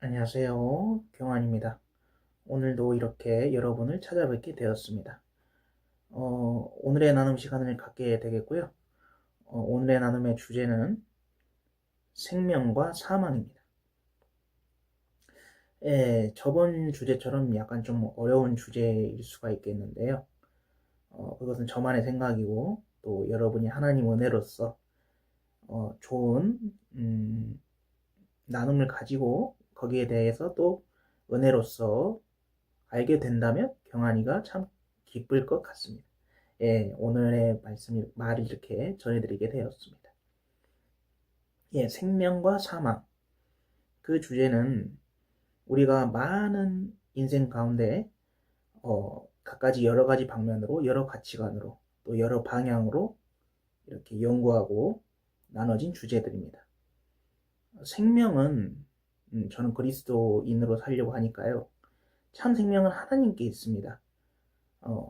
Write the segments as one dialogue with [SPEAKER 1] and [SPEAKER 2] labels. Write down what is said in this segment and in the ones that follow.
[SPEAKER 1] 안녕하세요. 경환입니다. 오늘도 이렇게 여러분을 찾아뵙게 되었습니다. 오늘의 나눔 시간을 갖게 되겠고요. 오늘의 나눔의 주제는 생명과 사망입니다. 예, 저번 주제처럼 약간 좀 어려운 주제일 수가 있겠는데요. 그것은 저만의 생각이고 또 여러분이 하나님 은혜로서 좋은 나눔을 가지고 거기에 대해서 또 은혜로서 알게 된다면 경환이가 참 기쁠 것 같습니다. 예, 오늘의 말을 이렇게 전해드리게 되었습니다. 예, 생명과 사망. 그 주제는 우리가 많은 인생 가운데, 갖가지 여러 가지 방면으로, 여러 가치관으로, 또 여러 방향으로 이렇게 연구하고 나눠진 주제들입니다. 생명은, 저는 그리스도인으로 살려고 하니까요. 참 생명은 하나님께 있습니다.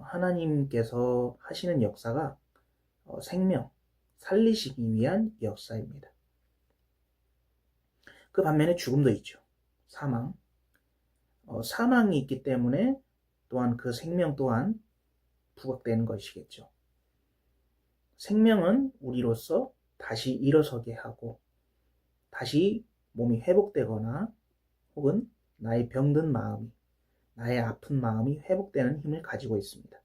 [SPEAKER 1] 하나님께서 하시는 역사가 생명, 살리시기 위한 역사입니다. 그 반면에 죽음도 있죠. 사망. 사망이 있기 때문에 또한 그 생명 또한 부각되는 것이겠죠. 생명은 우리로서 다시 일어서게 하고 다시 몸이 회복되거나 혹은 나의 병든 마음이, 나의 아픈 마음이 회복되는 힘을 가지고 있습니다.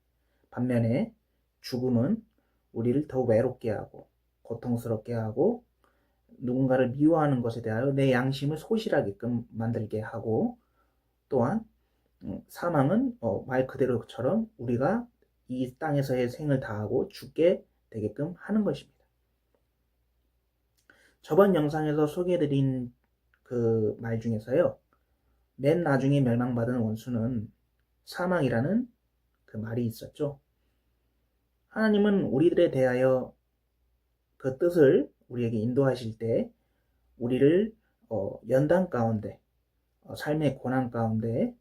[SPEAKER 1] 반면에 죽음은 우리를 더 외롭게 하고 고통스럽게 하고 누군가를 미워하는 것에 대하여 내 양심을 소실하게끔 만들게 하고 또한 사망은 말 그대로처럼 우리가 이 땅에서의 생을 다하고 죽게 되게끔 하는 것입니다. 저번 영상에서 소개해드린 그 말 중에서요. 맨 나중에 멸망받은 원수는 사망이라는 그 말이 있었죠. 하나님은 우리들에 대하여 그 뜻을 우리에게 인도하실 때 우리를 연단 가운데 삶의 고난 가운데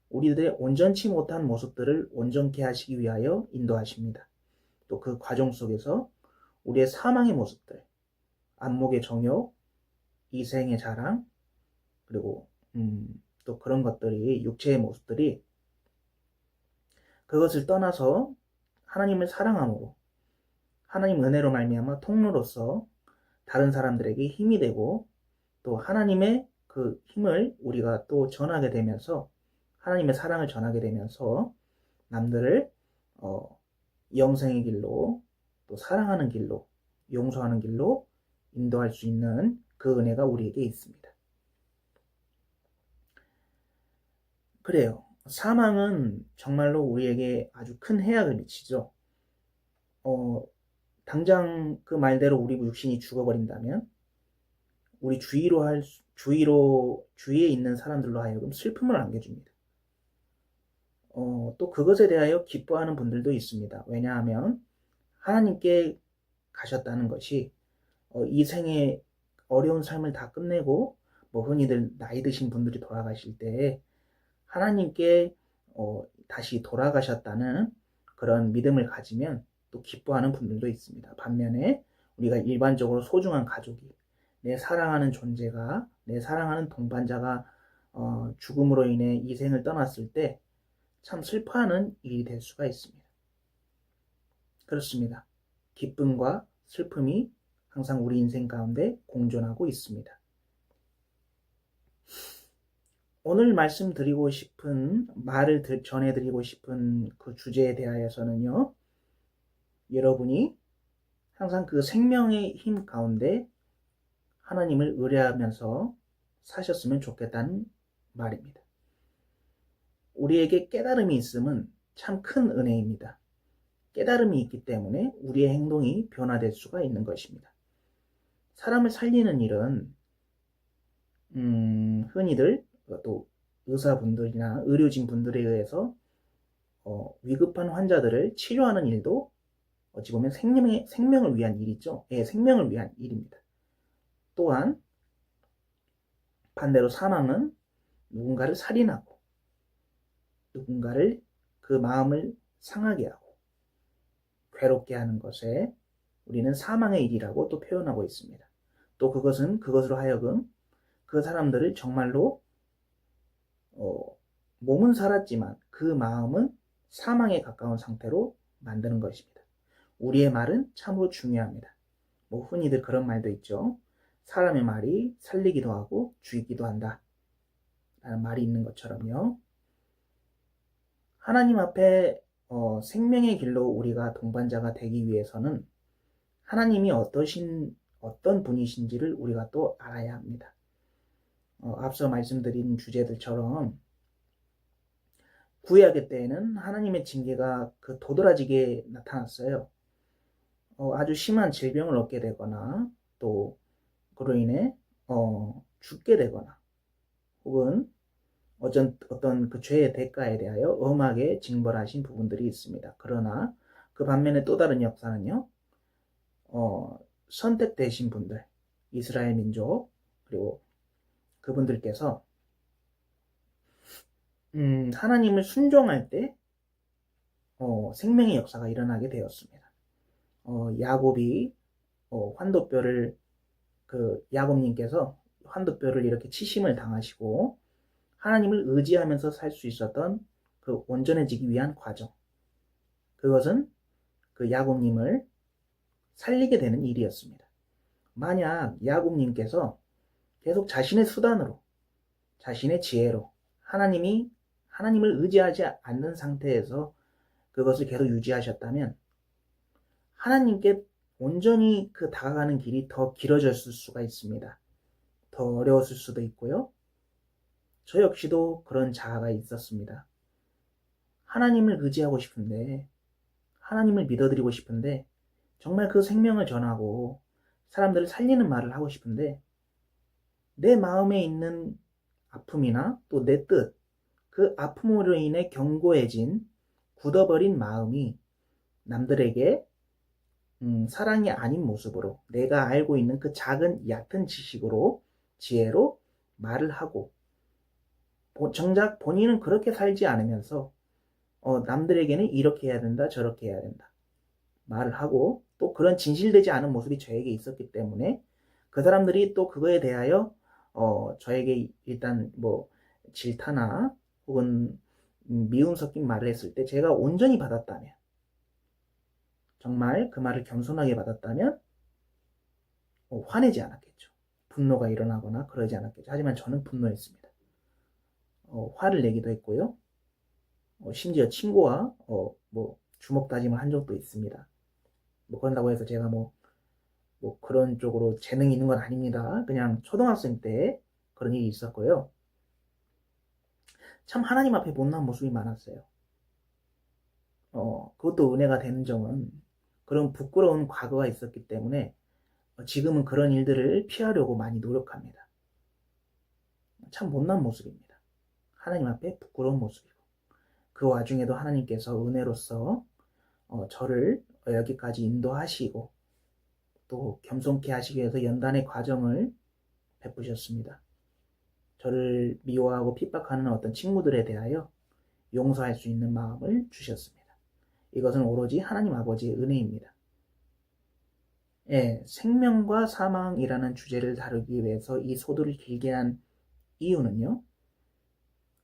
[SPEAKER 1] 우리들의 온전치 못한 모습들을 온전케 하시기 위하여 인도하십니다. 또 그 과정 속에서 우리의 사망의 모습들, 안목의 정욕, 이생의 자랑, 그리고 또 그런 것들이 육체의 모습들이 그것을 떠나서 하나님을 사랑함으로 하나님 은혜로 말미암아 통로로서 다른 사람들에게 힘이 되고 또 하나님의 그 힘을 우리가 또 전하게 되면서 하나님의 사랑을 전하게 되면서 남들을 영생의 길로 또 사랑하는 길로 용서하는 길로 인도할 수 있는 그 은혜가 우리에게 있습니다. 그래요. 사망은 정말로 우리에게 아주 큰 해악을 미치죠. 당장 그 말대로 우리 육신이 죽어버린다면 우리 주위에 있는 사람들로 하여금 슬픔을 안겨줍니다. 또 그것에 대하여 기뻐하는 분들도 있습니다. 왜냐하면 하나님께 가셨다는 것이 이 생의 어려운 삶을 다 끝내고 뭐 흔히들 나이 드신 분들이 돌아가실 때 하나님께 다시 돌아가셨다는 그런 믿음을 가지면 또 기뻐하는 분들도 있습니다. 반면에 우리가 일반적으로 소중한 가족이 내 사랑하는 존재가 내 사랑하는 동반자가 죽음으로 인해 이 생을 떠났을 때 참 슬퍼하는 일이 될 수가 있습니다. 그렇습니다. 기쁨과 슬픔이 항상 우리 인생 가운데 공존하고 있습니다. 오늘 말씀드리고 싶은 말을 전해드리고 싶은 그 주제에 대하여서는요. 여러분이 항상 그 생명의 힘 가운데 하나님을 의뢰하면서 사셨으면 좋겠다는 말입니다. 우리에게 깨달음이 있음은 참 큰 은혜입니다. 깨달음이 있기 때문에 우리의 행동이 변화될 수가 있는 것입니다. 사람을 살리는 일은 흔히들 또 의사분들이나 의료진분들에 의해서 위급한 환자들을 치료하는 일도 어찌 보면 생명을 위한 일이죠. 예, 생명을 위한 일입니다. 또한 반대로 사망은 누군가를 살인하고 누군가를 그 마음을 상하게 하고 괴롭게 하는 것에 우리는 사망의 일이라고 또 표현하고 있습니다. 또 그것은 그것으로 하여금 그 사람들을 정말로 어, 몸은 살았지만 그 마음은 사망에 가까운 상태로 만드는 것입니다. 우리의 말은 참으로 중요합니다. 뭐 흔히들 그런 말도 있죠. 사람의 말이 살리기도 하고 죽이기도 한다 라는 말이 있는 것처럼요. 하나님 앞에 생명의 길로 우리가 동반자가 되기 위해서는 하나님이 어떤 분이신지를 우리가 또 알아야 합니다. 앞서 말씀드린 주제들처럼 구약의 때에는 하나님의 징계가 그 도드라지게 나타났어요. 아주 심한 질병을 얻게 되거나 또 그로 인해 죽게 되거나 혹은 어떤 그 죄의 대가에 대하여 엄하게 징벌하신 부분들이 있습니다. 그러나 그 반면에 또 다른 역사는요. 선택되신 분들, 이스라엘 민족 그리고 그분들께서 하나님을 순종할 때 생명의 역사가 일어나게 되었습니다. 야곱이 환도뼈를 야곱님께서 환도뼈를 이렇게 치심을 당하시고 하나님을 의지하면서 살 수 있었던 그 온전해지기 위한 과정. 그것은 그 야곱님을 살리게 되는 일이었습니다. 만약 야곱님께서 계속 자신의 수단으로, 자신의 지혜로 하나님을 의지하지 않는 상태에서 그것을 계속 유지하셨다면 하나님께 온전히 그 다가가는 길이 더 길어졌을 수가 있습니다. 더 어려웠을 수도 있고요. 저 역시도 그런 자아가 있었습니다. 하나님을 의지하고 싶은데, 하나님을 믿어드리고 싶은데, 정말 그 생명을 전하고 사람들을 살리는 말을 하고 싶은데, 내 마음에 있는 아픔이나 또 내 뜻, 그 아픔으로 인해 견고해진 굳어버린 마음이 남들에게 사랑이 아닌 모습으로 내가 알고 있는 그 작은 얕은 지식으로 지혜로 말을 하고 정작 본인은 그렇게 살지 않으면서 남들에게는 이렇게 해야 된다 저렇게 해야 된다 말을 하고 또 그런 진실되지 않은 모습이 저에게 있었기 때문에 그 사람들이 또 그거에 대하여 저에게 일단 뭐 질타나 혹은 미움 섞인 말을 했을 때 제가 온전히 받았다면 정말 그 말을 겸손하게 받았다면 화내지 않았겠죠. 분노가 일어나거나 그러지 않았겠죠. 하지만 저는 분노했습니다. 화를 내기도 했고요. 심지어 친구와 뭐 주먹 다짐을 한 적도 있습니다. 뭐 그런다고 해서 제가 뭐 그런 쪽으로 재능이 있는 건 아닙니다. 그냥 초등학생 때 그런 일이 있었고요. 참 하나님 앞에 못난 모습이 많았어요. 그것도 은혜가 되는 점은 그런 부끄러운 과거가 있었기 때문에 지금은 그런 일들을 피하려고 많이 노력합니다. 참 못난 모습입니다. 하나님 앞에 부끄러운 모습이고 그 와중에도 하나님께서 은혜로서 저를 여기까지 인도하시고 또 겸손케 하시기 위해서 연단의 과정을 베푸셨습니다. 저를 미워하고 핍박하는 어떤 친구들에 대하여 용서할 수 있는 마음을 주셨습니다. 이것은 오로지 하나님 아버지의 은혜입니다. 생명과 사망이라는 주제를 다루기 위해서 이 소도를 길게 한 이유는요.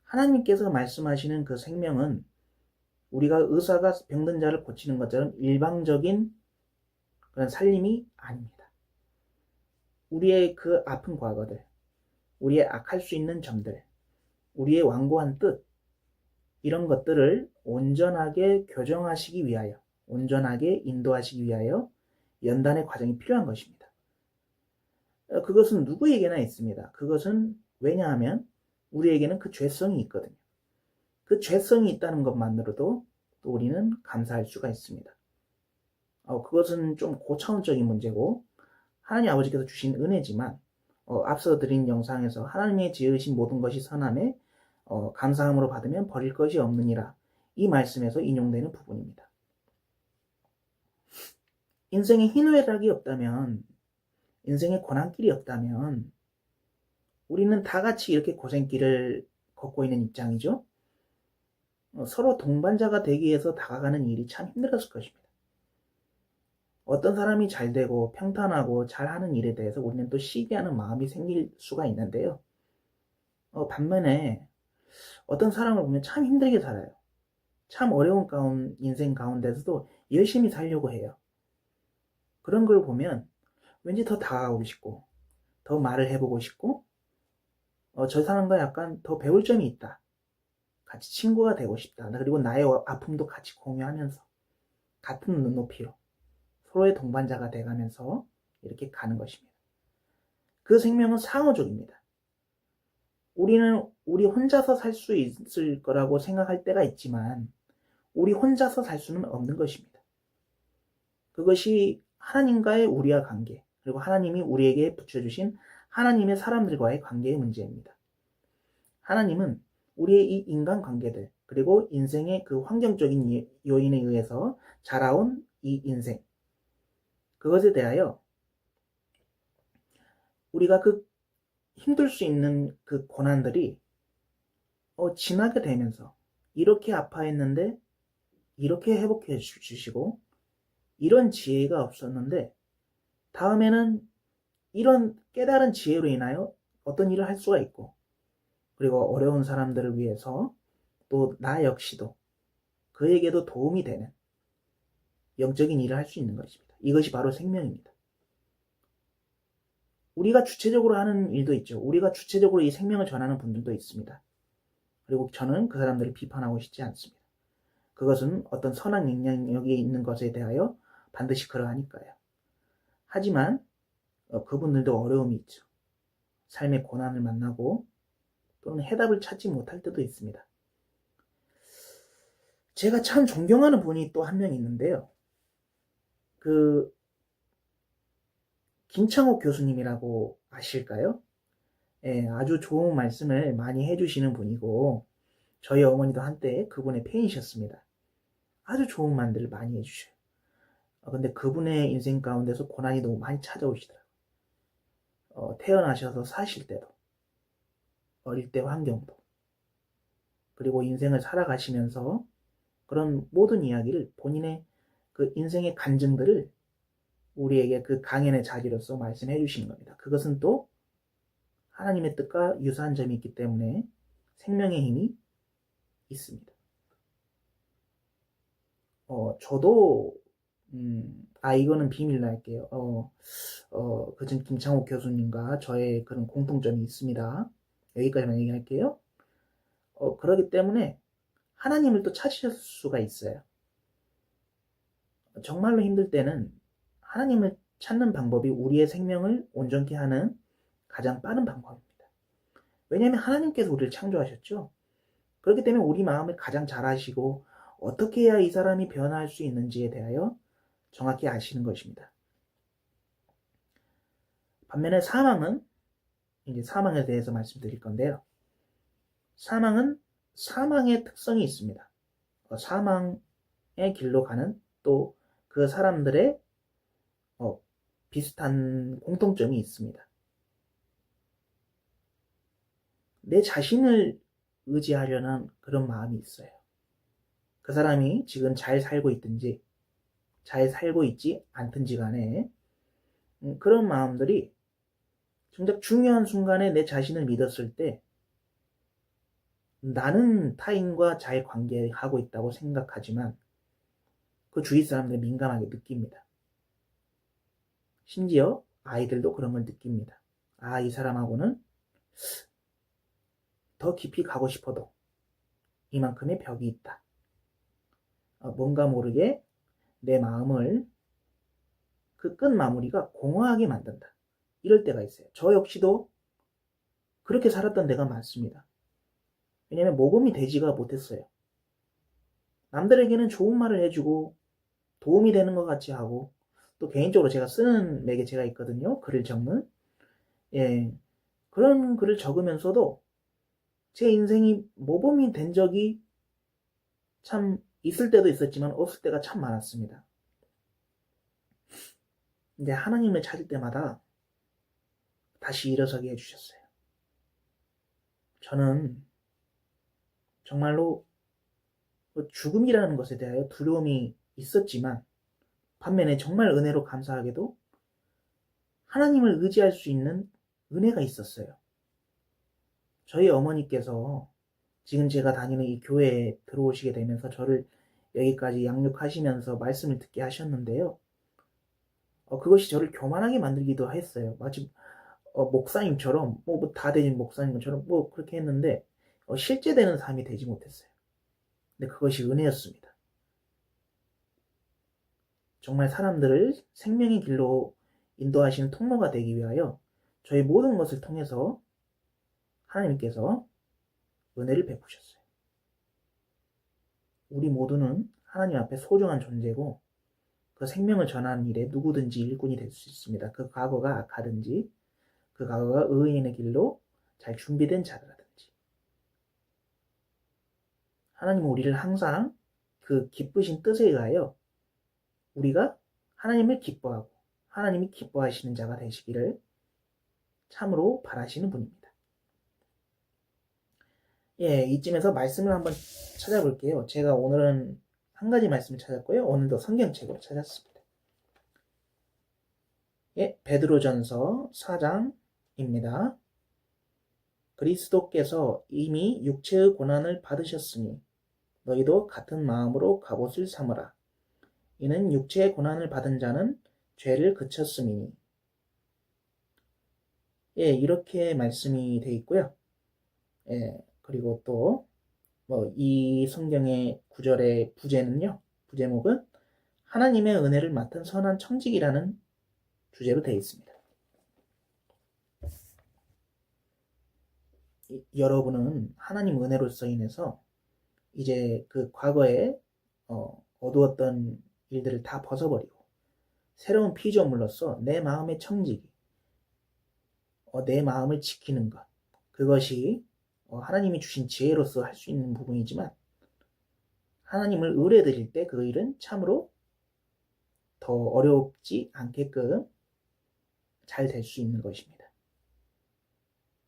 [SPEAKER 1] 하나님께서 말씀하시는 그 생명은 우리가 의사가 병든 자를 고치는 것처럼 일방적인 그런 살림이 아닙니다. 우리의 그 아픈 과거들, 우리의 악할 수 있는 점들, 우리의 완고한 뜻, 이런 것들을 온전하게 교정하시기 위하여, 온전하게 인도하시기 위하여 연단의 과정이 필요한 것입니다. 그것은 누구에게나 있습니다. 그것은 왜냐하면 우리에게는 그 죄성이 있거든요. 그 죄성이 있다는 것만으로도 또 우리는 감사할 수가 있습니다. 그것은 좀 고차원적인 문제고 하나님 아버지께서 주신 은혜지만 앞서 드린 영상에서 하나님의 지으신 모든 것이 선함에 감사함으로 받으면 버릴 것이 없느니라 이 말씀에서 인용되는 부분입니다. 인생에 희노애락이 없다면 인생에 고난길이 없다면 우리는 다 같이 이렇게 고생길을 걷고 있는 입장이죠. 서로 동반자가 되기 위해서 다가가는 일이 참 힘들었을 것입니다. 어떤 사람이 잘 되고 평탄하고 잘하는 일에 대해서 우리는 또 시기하는 마음이 생길 수가 있는데요. 반면에 어떤 사람을 보면 참 힘들게 살아요. 참 어려운 인생 가운데서도 열심히 살려고 해요. 그런 걸 보면 왠지 더 다가가고 싶고, 더 말을 해보고 싶고, 저 사람과 약간 더 배울 점이 있다. 같이 친구가 되고 싶다. 그리고 나의 아픔도 같이 공유하면서 같은 눈높이로 서로의 동반자가 돼가면서 이렇게 가는 것입니다. 그 생명은 상호적입니다. 우리는 우리 혼자서 살 수 있을 거라고 생각할 때가 있지만 우리 혼자서 살 수는 없는 것입니다. 그것이 하나님과의 우리와 관계, 그리고 하나님이 우리에게 붙여주신 하나님의 사람들과의 관계의 문제입니다. 하나님은 우리의 이 인간관계들, 그리고 인생의 그 환경적인 요인에 의해서 자라온 이 인생, 그것에 대하여 우리가 그 힘들 수 있는 그 고난들이 지나게 되면서 이렇게 아파했는데 이렇게 회복해 주시고, 이런 지혜가 없었는데 다음에는 이런 깨달은 지혜로 인하여 어떤 일을 할 수가 있고, 그리고 어려운 사람들을 위해서 또 나 역시도 그에게도 도움이 되는 영적인 일을 할 수 있는 것입니다. 이것이 바로 생명입니다. 우리가 주체적으로 하는 일도 있죠. 우리가 주체적으로 이 생명을 전하는 분들도 있습니다. 그리고 저는 그 사람들을 비판하고 싶지 않습니다. 그것은 어떤 선한 영향력이 있는 것에 대하여 반드시 그러하니까요. 하지만 그분들도 어려움이 있죠. 삶의 고난을 만나고 또는 해답을 찾지 못할 때도 있습니다. 제가 참 존경하는 분이 또 한 명 있는데요. 김창옥 교수님이라고 아실까요? 예, 아주 좋은 말씀을 많이 해주시는 분이고, 저희 어머니도 한때 그분의 팬이셨습니다. 아주 좋은 말들을 많이 해주셔요. 근데 그분의 인생 가운데서 고난이 너무 많이 찾아오시더라고요. 태어나셔서 사실 때도, 어릴 때 환경도, 그리고 인생을 살아가시면서 그런 모든 이야기를, 본인의 그 인생의 간증들을 우리에게 그 강연의 자리로서 말씀해 주시는 겁니다. 그것은 또 하나님의 뜻과 유사한 점이 있기 때문에 생명의 힘이 있습니다. 저도 이거는 비밀로 할게요. 그전 김창욱 교수님과 저의 그런 공통점이 있습니다. 여기까지만 얘기할게요. 그렇기 때문에 하나님을 또 찾으실 수가 있어요. 정말로 힘들 때는 하나님을 찾는 방법이 우리의 생명을 온전케 하는 가장 빠른 방법입니다. 왜냐하면 하나님께서 우리를 창조하셨죠. 그렇기 때문에 우리 마음을 가장 잘 아시고 어떻게 해야 이 사람이 변화할 수 있는지에 대하여 정확히 아시는 것입니다. 반면에 사망은, 이제 사망에 대해서 말씀드릴 건데요. 사망은 사망의 특성이 있습니다. 사망의 길로 가는 또 그 사람들의 비슷한 공통점이 있습니다. 내 자신을 의지하려는 그런 마음이 있어요. 그 사람이 지금 잘 살고 있든지 잘 살고 있지 않든지 간에 그런 마음들이 정작 중요한 순간에 내 자신을 믿었을 때 나는 타인과 잘 관계하고 있다고 생각하지만 그 주위 사람들이 민감하게 느낍니다. 심지어 아이들도 그런 걸 느낍니다. 이 사람하고는 더 깊이 가고 싶어도 이만큼의 벽이 있다. 뭔가 모르게 내 마음을 그 끝 마무리가 공허하게 만든다. 이럴 때가 있어요. 저 역시도 그렇게 살았던 데가 많습니다. 왜냐하면 모범이 되지가 못했어요. 남들에게는 좋은 말을 해주고 도움이 되는 것 같이 하고, 또 개인적으로 제가 쓰는 매개체가 있거든요. 글을 적는. 그런 글을 적으면서도 제 인생이 모범이 된 적이 참 있을 때도 있었지만 없을 때가 참 많았습니다. 이제 하나님을 찾을 때마다 다시 일어서게 해주셨어요. 저는 정말로 죽음이라는 것에 대하여 두려움이 있었지만 반면에 정말 은혜로 감사하게도 하나님을 의지할 수 있는 은혜가 있었어요. 저희 어머니께서 지금 제가 다니는 이 교회에 들어오시게 되면서 저를 여기까지 양육하시면서 말씀을 듣게 하셨는데요. 그것이 저를 교만하게 만들기도 했어요. 마치 목사님처럼 다 되는 목사님처럼 그렇게 했는데 실제 되는 삶이 되지 못했어요. 근데 그것이 은혜였습니다. 정말 사람들을 생명의 길로 인도하시는 통로가 되기 위하여 저의 모든 것을 통해서 하나님께서 은혜를 베푸셨어요. 우리 모두는 하나님 앞에 소중한 존재고 그 생명을 전하는 일에 누구든지 일꾼이 될 수 있습니다. 그 과거가 악하든지 그 과거가 의인의 길로 잘 준비된 자라든지 하나님은 우리를 항상 그 기쁘신 뜻에 의하여 우리가 하나님을 기뻐하고 하나님이 기뻐하시는 자가 되시기를 참으로 바라시는 분입니다. 예, 이쯤에서 말씀을 한번 찾아볼게요. 제가 오늘은 한 가지 말씀을 찾았고요. 오늘도 성경책으로 찾았습니다. 예, 베드로전서 4장입니다. 그리스도께서 이미 육체의 고난을 받으셨으니 너희도 같은 마음으로 갑옷을 삼으라. 이는 육체의 고난을 받은 자는 죄를 그쳤음이니. 예, 이렇게 말씀이 되어 있고요. 예, 그리고 또 이 성경의 구절의 부제목은 하나님의 은혜를 맡은 선한 청직이라는 주제로 되어 있습니다. 여러분은 하나님 은혜로서 인해서 이제 그 과거에 어두웠던 일들을 다 벗어버리고 새로운 피조물로서 내 마음의 청지기, 내 마음을 지키는 것, 그것이 하나님이 주신 지혜로서 할 수 있는 부분이지만 하나님을 의뢰드릴 때 그 일은 참으로 더 어렵지 않게끔 잘 될 수 있는 것입니다.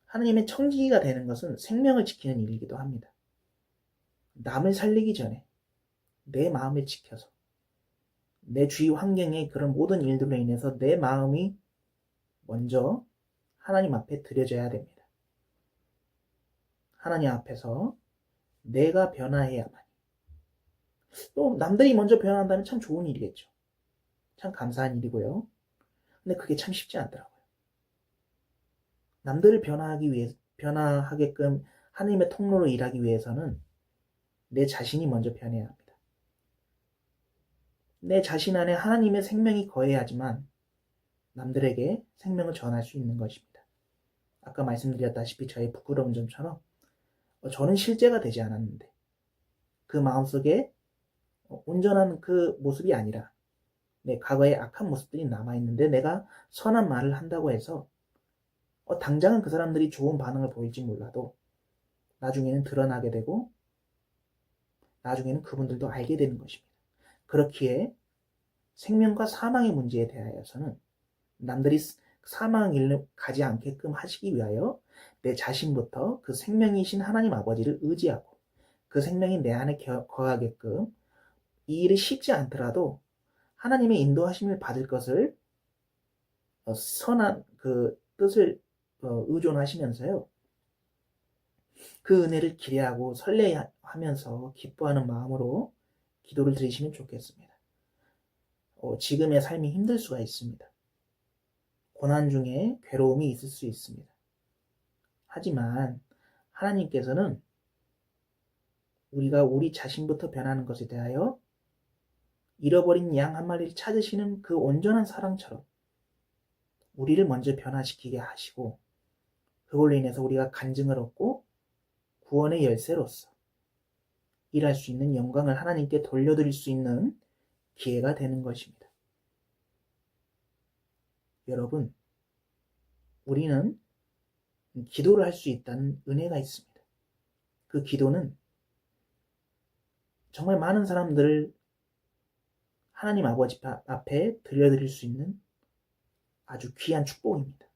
[SPEAKER 1] 하나님의 청지기가 되는 것은 생명을 지키는 일이기도 합니다. 남을 살리기 전에 내 마음을 지켜서 내 주위 환경의 그런 모든 일들로 인해서 내 마음이 먼저 하나님 앞에 드려져야 됩니다. 하나님 앞에서 내가 변화해야만. 또 남들이 먼저 변화한다면 참 좋은 일이겠죠. 참 감사한 일이고요. 근데 그게 참 쉽지 않더라고요. 남들을 변화하게끔 하나님의 통로로 일하기 위해서는 내 자신이 먼저 변해야 합니다. 내 자신 안에 하나님의 생명이 거해야지만 남들에게 생명을 전할 수 있는 것입니다. 아까 말씀드렸다시피 저의 부끄러운 점처럼 저는 실제가 되지 않았는데 그 마음속에 온전한 그 모습이 아니라 내 과거의 악한 모습들이 남아있는데 내가 선한 말을 한다고 해서 당장은 그 사람들이 좋은 반응을 보일지 몰라도 나중에는 드러나게 되고 나중에는 그분들도 알게 되는 것입니다. 그렇기에 생명과 사망의 문제에 대하여서는 남들이 사망의 길로 가지 않게끔 하시기 위하여 내 자신부터 그 생명이신 하나님 아버지를 의지하고 그 생명이 내 안에 거하게끔 이 일이 쉽지 않더라도 하나님의 인도하심을 받을 것을 선한 그 뜻을 의존하시면서요. 그 은혜를 기대하고 설레하면서 기뻐하는 마음으로 기도를 드리시면 좋겠습니다. 지금의 삶이 힘들 수가 있습니다. 고난 중에 괴로움이 있을 수 있습니다. 하지만 하나님께서는 우리가 우리 자신부터 변하는 것에 대하여 잃어버린 양 한 마리를 찾으시는 그 온전한 사랑처럼 우리를 먼저 변화시키게 하시고 그걸로 인해서 우리가 간증을 얻고 구원의 열쇠로서 일할 수 있는 영광을 하나님께 돌려드릴 수 있는 기회가 되는 것입니다. 여러분, 우리는 기도를 할 수 있다는 은혜가 있습니다. 그 기도는 정말 많은 사람들을 하나님 아버지 앞에 들려드릴 수 있는 아주 귀한 축복입니다.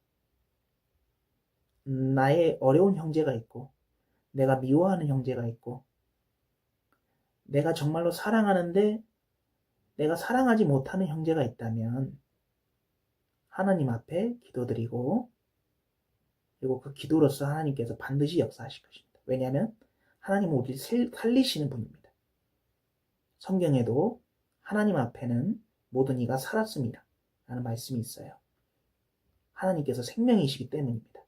[SPEAKER 1] 나의 어려운 형제가 있고 내가 미워하는 형제가 있고 내가 정말로 사랑하는데 내가 사랑하지 못하는 형제가 있다면 하나님 앞에 기도드리고 그리고 그 기도로서 하나님께서 반드시 역사하실 것입니다. 왜냐하면 하나님은 우리를 살리시는 분입니다. 성경에도 하나님 앞에는 모든 이가 살았습니다 라는 말씀이 있어요. 하나님께서 생명이시기 때문입니다.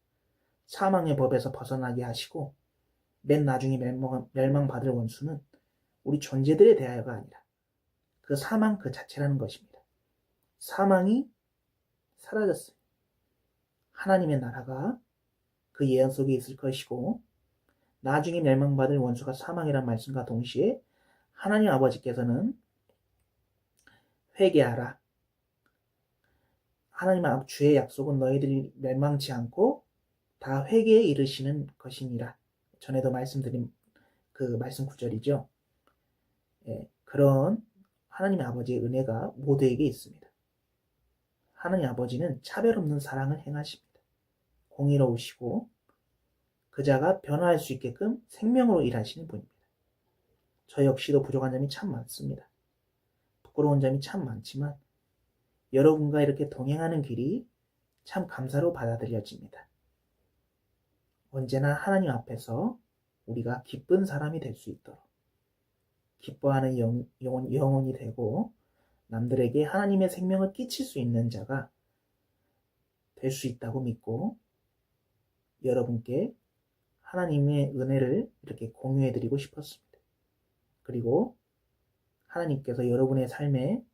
[SPEAKER 1] 사망의 법에서 벗어나게 하시고 맨 나중에 멸망받을 원수는 우리 존재들에 대하여가 아니라 그 사망 그 자체라는 것입니다. 사망이 사라졌어요. 하나님의 나라가 그 예언 속에 있을 것이고 나중에 멸망받을 원수가 사망이란 말씀과 동시에 하나님 아버지께서는 회개하라. 하나님 주의 약속은 너희들이 멸망치 않고 다 회개에 이르시는 것이니라. 전에도 말씀드린 그 말씀 구절이죠. 예, 그런 하나님 아버지의 은혜가 모두에게 있습니다. 하나님 아버지는 차별 없는 사랑을 행하십니다. 공의로우시고 그자가 변화할 수 있게끔 생명으로 일하시는 분입니다. 저 역시도 부족한 점이 참 많습니다. 부끄러운 점이 참 많지만 여러분과 이렇게 동행하는 길이 참 감사로 받아들여집니다. 언제나 하나님 앞에서 우리가 기쁜 사람이 될 수 있도록 기뻐하는 영혼이 되고 남들에게 하나님의 생명을 끼칠 수 있는 자가 될 수 있다고 믿고 여러분께 하나님의 은혜를 이렇게 공유해드리고 싶었습니다. 그리고 하나님께서 여러분의 삶에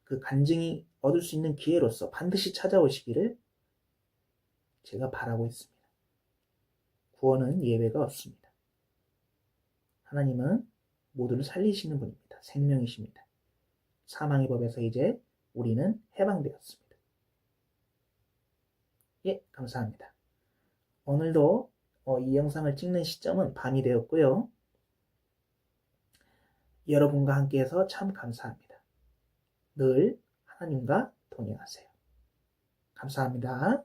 [SPEAKER 1] 그 간증이 얻을 수 있는 기회로서 반드시 찾아오시기를 제가 바라고 있습니다. 구원은 예외가 없습니다. 하나님은 모두를 살리시는 분입니다. 생명이십니다. 사망의 법에서 이제 우리는 해방되었습니다. 예, 감사합니다. 오늘도 이 영상을 찍는 시점은 밤이 되었고요. 여러분과 함께해서 참 감사합니다. 늘 하나님과 동행하세요. 감사합니다.